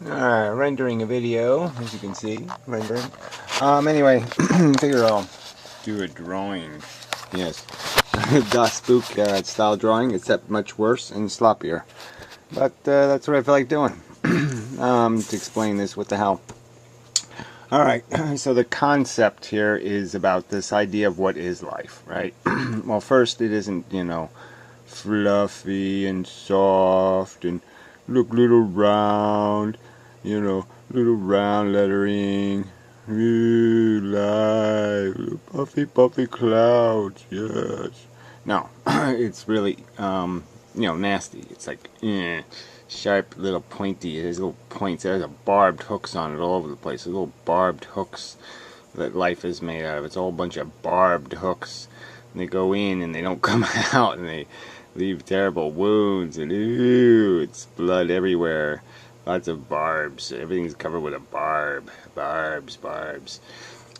Rendering a video, as you can see, rendering. Anyway, figure I'll do a drawing. Yes, dosSpook style drawing, except much worse and sloppier. But that's what I feel like doing. To explain this, what the hell. Alright, so the concept here is about this idea of what is life, right? Well, first, it isn't, fluffy and soft and look little round, little round lettering. Ooh, life, little puffy clouds, yes. No, it's really, nasty. It's like, sharp, little pointy. There's little points. There's a barbed hooks on it all over the place. There's little barbed hooks that life is made out of. It's all a bunch of barbed hooks. And they go in and they don't come out, and they leave terrible wounds, and ooh, it's blood everywhere. Lots of barbs. Everything's covered with a barb. Barbs.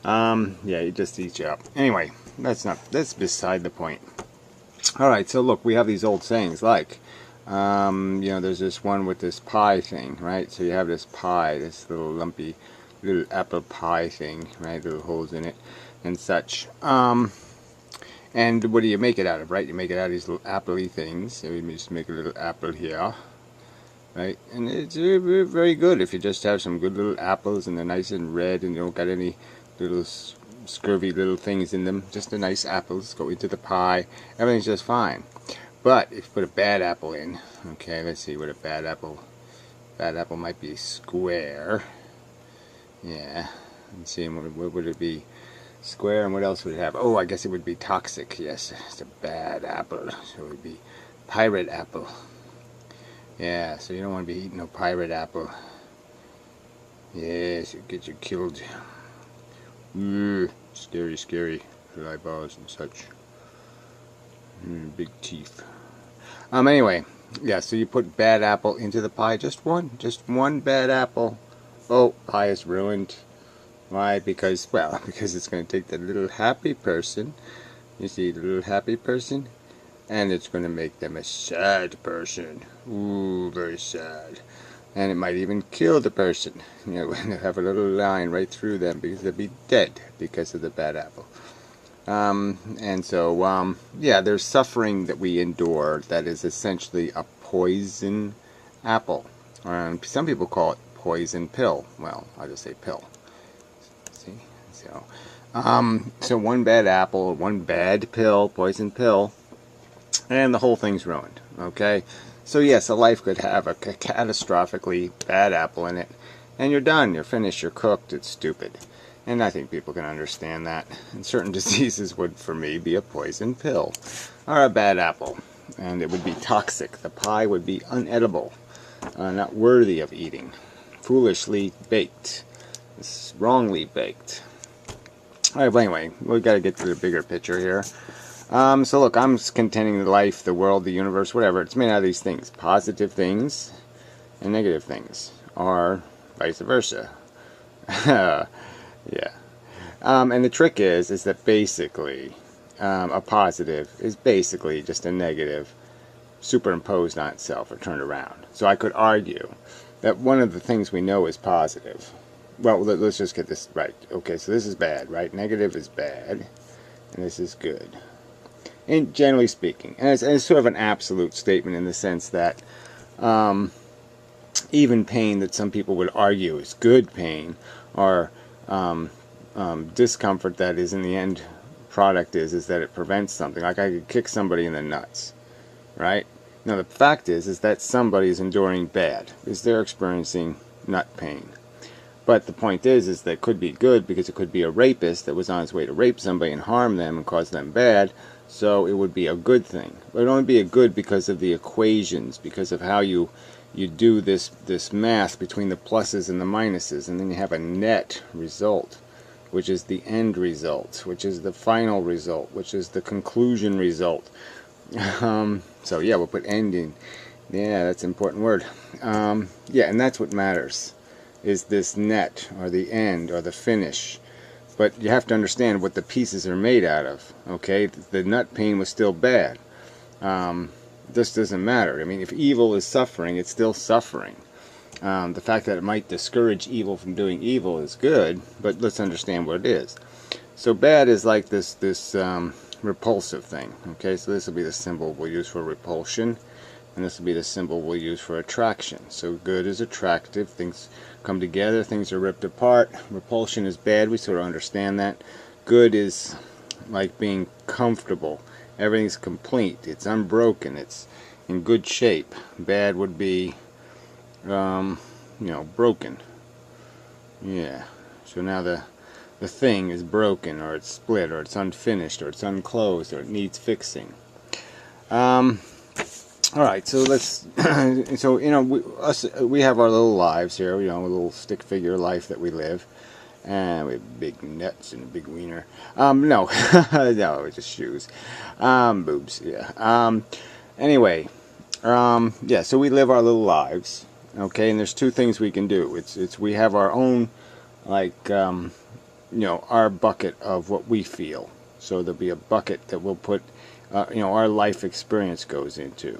Yeah, it just eats you up. Anyway, that's beside the point. Alright, so look, we have these old sayings like, there's this one with this pie thing, right? So you have this pie, this little lumpy little apple pie thing, right? Little holes in it and such. And what do you make it out of, right? You make it out of these little apple-y things. So we just make a little apple here, right? And it's very good if you just have some good little apples and they're nice and red and you don't got any little scurvy little things in them. Just the nice apples go into the pie. Everything's just fine. But if you put a bad apple in, okay, let's see what a bad apple might be square. Yeah, let's see, what would it be? Square, and what else would it have? Oh, I guess it would be toxic. Yes, it's a bad apple. So it would be pirate apple. Yeah, so you don't want to be eating no pirate apple. Yes, it'll get you killed. Ooh, scary. With eyeballs and such. Big teeth. Anyway, yeah, so you put bad apple into the pie. Just one bad apple. Oh, pie is ruined. Why? Because it's going to take the little happy person. You see the little happy person? And it's going to make them a sad person. Ooh, very sad. And it might even kill the person. They'll have a little line right through them because they'll be dead because of the bad apple. Yeah, there's suffering that we endure that is essentially a poison apple. Some people call it poison pill. Well, I'll just say pill. See? So one bad apple, one bad pill, poison pill, and the whole thing's ruined. Okay? So yes, a life could have a catastrophically bad apple in it, and you're done, you're finished, you're cooked, it's stupid. And I think people can understand that. And certain diseases would, for me, be a poison pill or a bad apple. And it would be toxic. The pie would be unedible, not worthy of eating. Foolishly baked. Wrongly baked. Alright, but anyway, we've got to get to the bigger picture here. So look, I'm contending that life, the world, the universe, whatever, it's made out of these things. Positive things and negative things. Or vice versa. Yeah. And the trick is that basically a positive is basically just a negative superimposed on itself or turned around. So I could argue that one of the things we know is positive. Well, let's just get this right. Okay, so this is bad, right? Negative is bad, and this is good. And generally speaking, and it's sort of an absolute statement in the sense that even pain that some people would argue is good pain, or discomfort that is in the end product is that it prevents something. Like I could kick somebody in the nuts, right? Now the fact is that somebody is enduring bad because they're experiencing nut pain. But the point is that it could be good because it could be a rapist that was on his way to rape somebody and harm them and cause them bad. So it would be a good thing. But it would only be a good because of the equations, because of how you do this math between the pluses and the minuses, and then you have a net result, which is the end result, which is the final result, which is the conclusion result. So yeah, we'll put end in. Yeah, that's an important word. Yeah, and that's what matters, is this net, or the end, or the finish. But you have to understand what the pieces are made out of. Okay, the nut pain was still bad. This doesn't matter. I mean, if evil is suffering, it's still suffering. The fact that it might discourage evil from doing evil is good, but let's understand what it is. So bad is like this repulsive thing. Okay, so this will be the symbol we'll use for repulsion, and this will be the symbol we'll use for attraction. So good is attractive, things come together, things are ripped apart. Repulsion is bad, we sort of understand that. Good is like being comfortable, everything's complete, it's unbroken, it's in good shape. Bad would be broken. Yeah, so now the thing is broken, or it's split, or it's unfinished, or it's unclosed, or it needs fixing. Alright, so let's, so, we have our little lives here, a little stick figure life that we live. And we have big nuts and a big wiener. No, no, it's just shoes. Boobs, yeah. Anyway, yeah, so we live our little lives, okay, and there's two things we can do. We have our own, like, our bucket of what we feel. So there'll be a bucket that we'll put, our life experience goes into.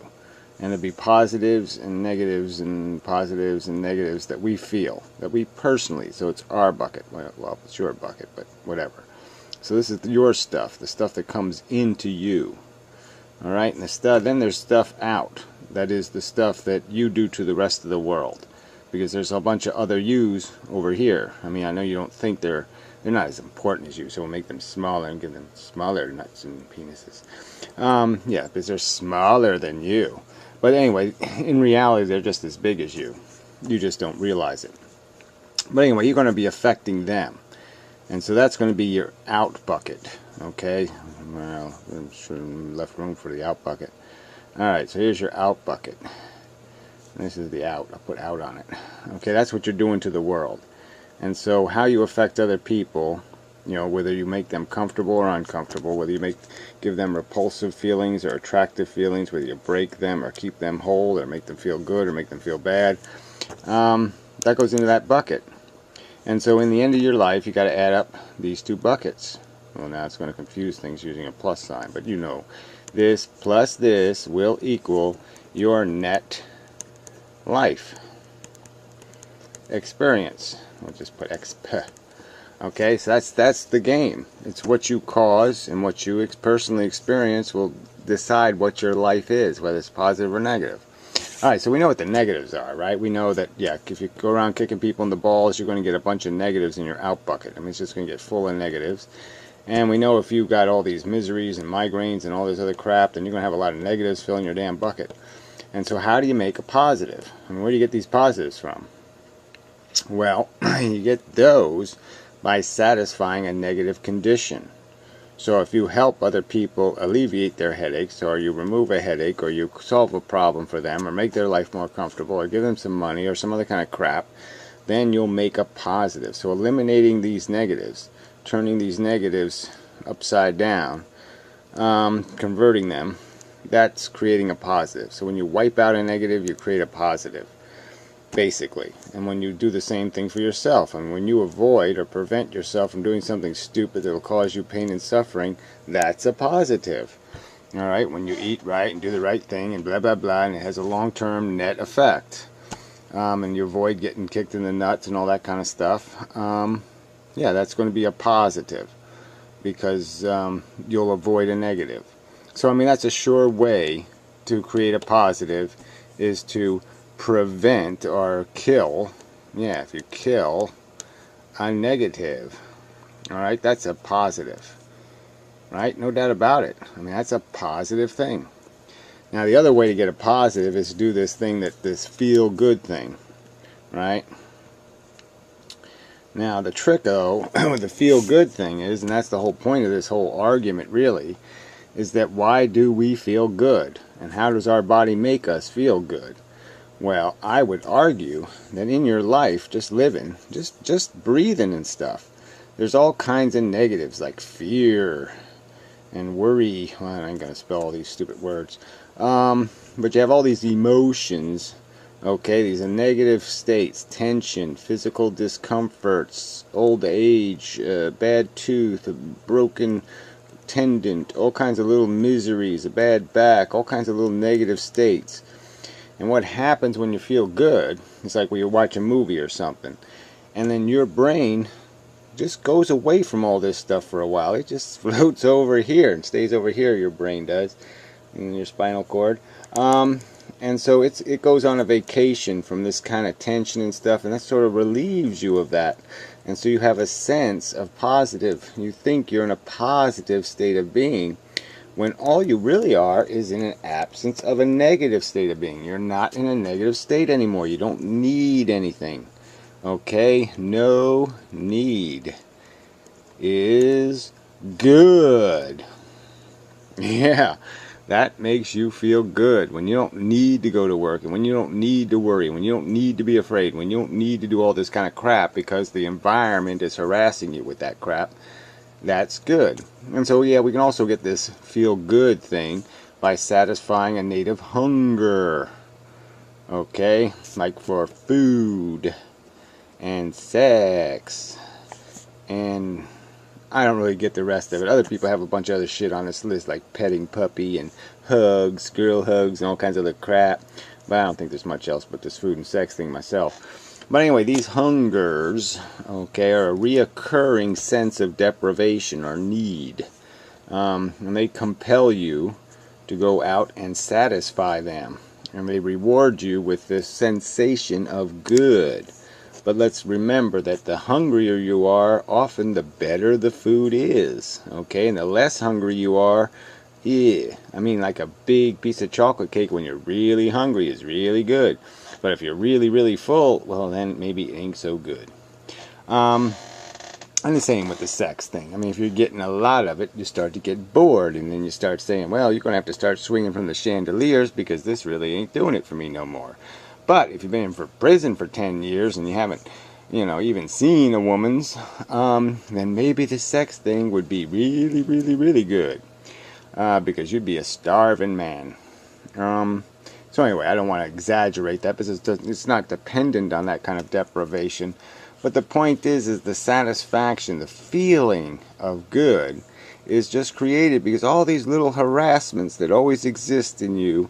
And there'll be positives and negatives and positives and negatives that we feel, that we personally, so it's our bucket. Well, it's your bucket, but whatever. So this is your stuff, the stuff that comes into you. Alright, and then there's stuff out. That is the stuff that you do to the rest of the world. Because there's a bunch of other yous over here. I mean, I know you don't think they're not as important as you, so we'll make them smaller and give them smaller nuts and penises. Yeah, because they're smaller than you. But anyway, in reality, they're just as big as you. You just don't realize it. But anyway, you're going to be affecting them. And so that's going to be your out bucket. Okay? Well, I should have left room for the out bucket. Alright, so here's your out bucket. This is the out. I'll put out on it. Okay, that's what you're doing to the world. And so how you affect other people, whether you make them comfortable or uncomfortable, whether you give them repulsive feelings or attractive feelings, whether you break them or keep them whole or make them feel good or make them feel bad, that goes into that bucket. And so in the end of your life, you got to add up these two buckets. Well, now it's going to confuse things using a plus sign, but this plus this will equal your net life experience. We'll just put XP. Okay, so that's the game. It's what you cause and what you personally experience will decide what your life is, whether it's positive or negative. Alright, so we know what the negatives are, right? We know that, yeah, if you go around kicking people in the balls, you're going to get a bunch of negatives in your out bucket. I mean, it's just going to get full of negatives. And we know if you've got all these miseries and migraines and all this other crap, then you're going to have a lot of negatives filling your damn bucket. And so how do you make a positive? I mean, where do you get these positives from? Well, you get those by satisfying a negative condition. So if you help other people alleviate their headaches, or you remove a headache, or you solve a problem for them, or make their life more comfortable, or give them some money, or some other kind of crap, then you'll make a positive. So eliminating these negatives, turning these negatives upside down, converting them, that's creating a positive. So when you wipe out a negative, you create a positive, basically. And when you do the same thing for yourself, and when you avoid or prevent yourself from doing something stupid that will cause you pain and suffering, that's a positive. Alright, when you eat right and do the right thing and blah blah blah, and it has a long-term net effect, and you avoid getting kicked in the nuts and all that kind of stuff, yeah, that's going to be a positive, because you'll avoid a negative. So I mean, that's a sure way to create a positive, is to prevent or kill, yeah, if you kill a negative. Alright, that's a positive, right? No doubt about it. I mean, that's a positive thing. Now the other way to get a positive is to do this thing, this feel good thing, right? Now the trick though with the feel good thing is, and that's the whole point of this whole argument really, is that why do we feel good? And how does our body make us feel good? Well, I would argue that in your life, just living, just breathing and stuff, there's all kinds of negatives like fear and worry. Well, I ain't gonna spell all these stupid words. But you have all these emotions, okay, these are negative states, tension, physical discomforts, old age, bad tooth, a broken tendon, all kinds of little miseries, a bad back, all kinds of little negative states. And what happens when you feel good, it's like when you watch a movie or something, and then your brain just goes away from all this stuff for a while. It just floats over here and stays over here, your brain does, in your spinal cord. And so it goes on a vacation from this kind of tension and stuff, and that sort of relieves you of that. And so you have a sense of positive. You think you're in a positive state of being, when all you really are is in an absence of a negative state of being. You're not in a negative state anymore. You don't need anything. Okay? No need is good. Yeah, that makes you feel good. When you don't need to go to work, and when you don't need to worry, when you don't need to be afraid, when you don't need to do all this kind of crap because the environment is harassing you with that crap. That's good. And so, yeah, we can also get this feel-good thing by satisfying a native hunger. Okay? Like for food and sex. And I don't really get the rest of it. Other people have a bunch of other shit on this list, like petting puppy and hugs, girl hugs, and all kinds of other crap. But I don't think there's much else but this food and sex thing myself. But anyway, these hungers, okay, are a reoccurring sense of deprivation or need. And they compel you to go out and satisfy them. And they reward you with this sensation of good. But let's remember that the hungrier you are, often the better the food is. Okay, and the less hungry you are, I mean, like a big piece of chocolate cake when you're really hungry is really good. But if you're really, really full, well, then maybe it ain't so good. And the same with the sex thing. I mean, if you're getting a lot of it, you start to get bored. And then you start saying, well, you're going to have to start swinging from the chandeliers because this really ain't doing it for me no more. But if you've been in prison for 10 years and you haven't, even seen a woman's, then maybe the sex thing would be really, really, really good. Because you'd be a starving man. So anyway, I don't want to exaggerate that because it's not dependent on that kind of deprivation. But the point is the satisfaction, the feeling of good is just created because all these little harassments that always exist in you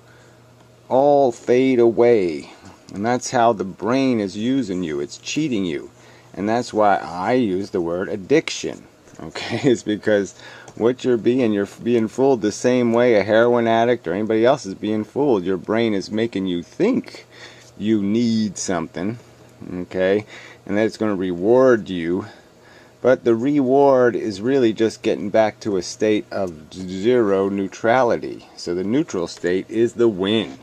all fade away. And that's how the brain is using you. It's cheating you. And that's why I use the word addiction. Okay, it's because what you're being fooled the same way a heroin addict or anybody else is being fooled. Your brain is making you think you need something, okay, and that it's going to reward you. But the reward is really just getting back to a state of zero neutrality. So the neutral state is the win,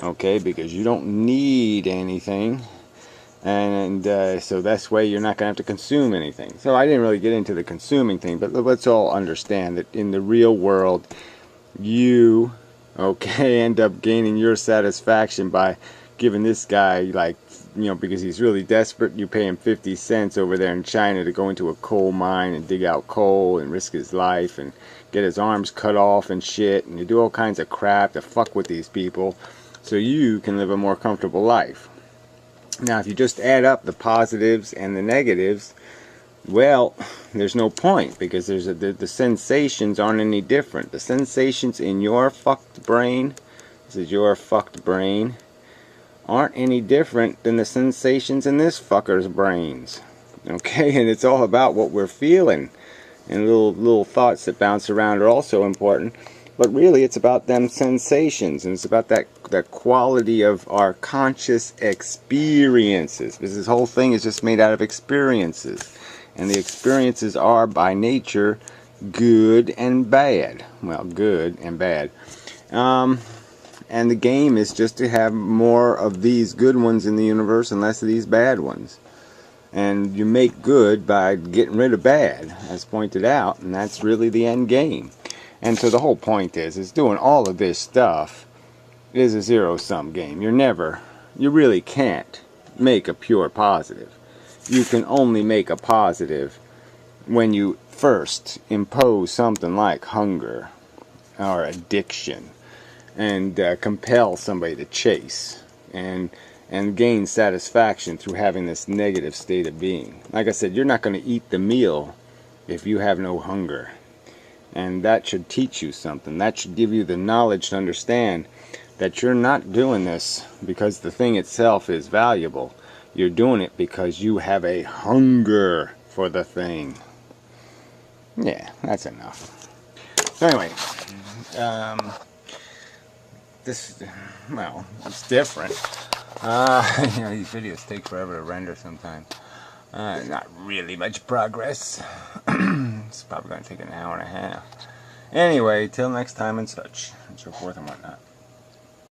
okay, because you don't need anything. And so that's why you're not going to have to consume anything. So I didn't really get into the consuming thing, but let's all understand that in the real world, you, okay, end up gaining your satisfaction by giving this guy, like, because he's really desperate, you pay him 50 cents over there in China to go into a coal mine and dig out coal and risk his life and get his arms cut off and shit, and you do all kinds of crap to fuck with these people so you can live a more comfortable life. Now, if you just add up the positives and the negatives, well, there's no point because the sensations aren't any different. The sensations in your fucked brain, this is your fucked brain, aren't any different than the sensations in this fucker's brains. Okay, and it's all about what we're feeling. And little thoughts that bounce around are also important. But really, it's about them sensations, and it's about that quality of our conscious experiences. Because this whole thing is just made out of experiences. And the experiences are, by nature, good and bad. Well, good and bad. And the game is just to have more of these good ones in the universe and less of these bad ones. And you make good by getting rid of bad, as pointed out, and that's really the end game. And so the whole point is doing all of this stuff is a zero-sum game. You really can't make a pure positive. You can only make a positive when you first impose something like hunger or addiction and compel somebody to chase and gain satisfaction through having this negative state of being. Like I said, you're not going to eat the meal if you have no hunger. And that should teach you something. That should give you the knowledge to understand that you're not doing this because the thing itself is valuable. You're doing it because you have a hunger for the thing. Yeah, that's enough. So anyway, this, well, it's different. You know, these videos take forever to render sometimes. Not really much progress. It's probably going to take an hour and a half. Anyway, till next time and such, and so forth and whatnot.